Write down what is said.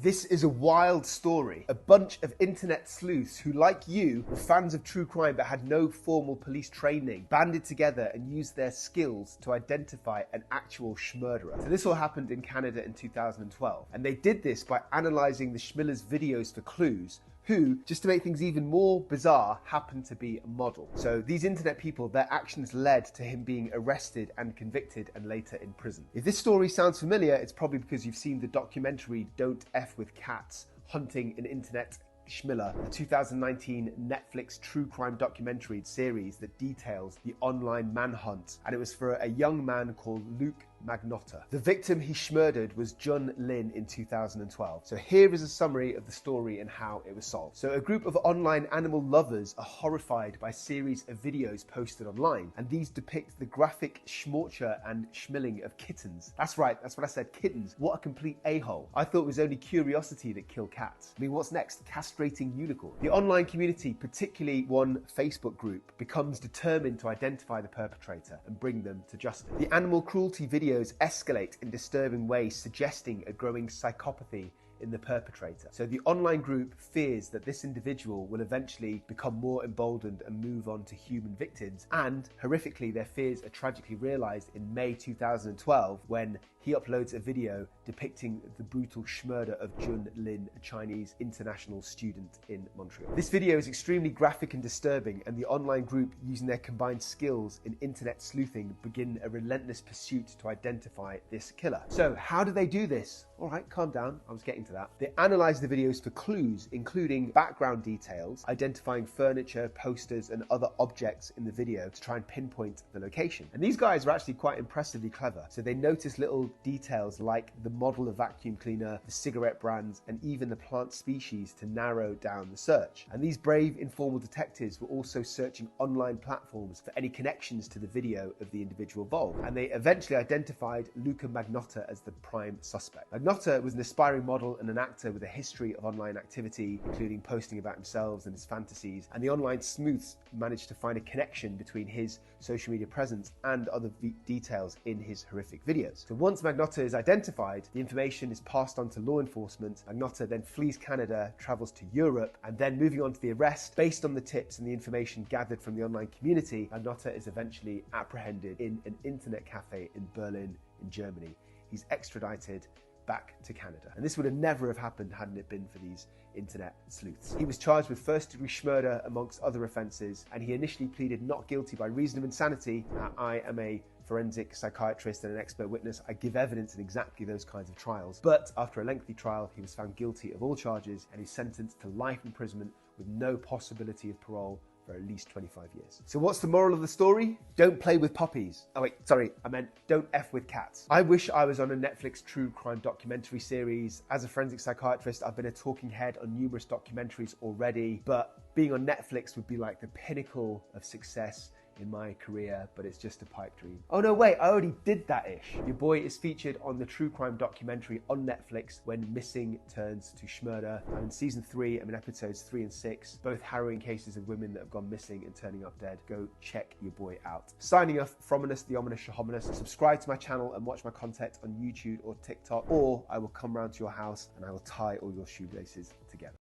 This is a wild story. A bunch of internet sleuths who, like you, were fans of true crime but had no formal police training, banded together and used their skills to identify an actual schmurderer. So this all happened in Canada in 2012. And they did this by analysing the schmiller's videos for clues, who, just to make things even more bizarre, happened to be a model. So these internet people, their actions led to him being arrested and convicted and later in prison. If this story sounds familiar, it's probably because you've seen the documentary Don't F with Cats, Hunting an Internet Schmiller, a 2019 Netflix true crime documentary series that details the online manhunt, and it was for a young man called Luka Magnotta. The victim he schmurdered was Jun Lin in 2012. So here is a summary of the story and how it was solved. So a group of online animal lovers are horrified by a series of videos posted online, and these depict the graphic schmorcher and schmilling of kittens. That's right, that's what I said, kittens. What a complete a-hole. I thought it was only curiosity that killed cats. I mean, what's next? Castrating unicorn. The online community, particularly one Facebook group, becomes determined to identify the perpetrator and bring them to justice. The animal cruelty videos escalate in disturbing ways, suggesting a growing psychopathy in the perpetrator. So the online group fears that this individual will eventually become more emboldened and move on to human victims, and horrifically their fears are tragically realized in May 2012 when he uploads a video depicting the brutal schmurder of Jun Lin, a Chinese international student in Montreal. This video is extremely graphic and disturbing, and the online group, using their combined skills in internet sleuthing, begin a relentless pursuit to identify this killer. So how do they do this? All right, calm down, I was getting to that. They analyze the videos for clues, including background details, identifying furniture, posters, and other objects in the video to try and pinpoint the location. And these guys are actually quite impressively clever. So they notice little details like the model of vacuum cleaner, the cigarette brands, and even the plant species to narrow down the search. And these brave informal detectives were also searching online platforms for any connections to the video of the individual involved. And they eventually identified Luka Magnotta as the prime suspect. Magnotta was an aspiring model and an actor with a history of online activity, including posting about himself and his fantasies. And the online sleuths managed to find a connection between his social media presence and other details in his horrific videos. So once Magnotta is identified, the information is passed on to law enforcement. Magnotta then flees Canada, travels to Europe, and then moving on to the arrest, based on the tips and the information gathered from the online community, Magnotta is eventually apprehended in an internet cafe in Berlin, in Germany. He's extradited back to Canada. And this would have never have happened hadn't it been for these internet sleuths. He was charged with first-degree schmurder amongst other offences, and he initially pleaded not guilty by reason of insanity. I am a forensic psychiatrist and an expert witness. I give evidence in exactly those kinds of trials. But after a lengthy trial, he was found guilty of all charges and he's sentenced to life imprisonment with no possibility of parole for at least 25 years. So what's the moral of the story? Don't play with puppies. Oh wait, sorry, I meant don't F with cats. I wish I was on a Netflix true crime documentary series. As a forensic psychiatrist, I've been a talking head on numerous documentaries already, but being on Netflix would be like the pinnacle of success in my career, but it's just a pipe dream. Oh no, wait, I already did that ish. Your boy is featured on the true crime documentary on Netflix, When Missing Turns to Schmurder. I'm in season 3, I'm in episodes 3 and 6, both harrowing cases of women that have gone missing and turning up dead. Go check your boy out. Signing off from the ominous shahominous. Subscribe to my channel and watch my content on YouTube or TikTok, or I will come round to your house and I will tie all your shoelaces together.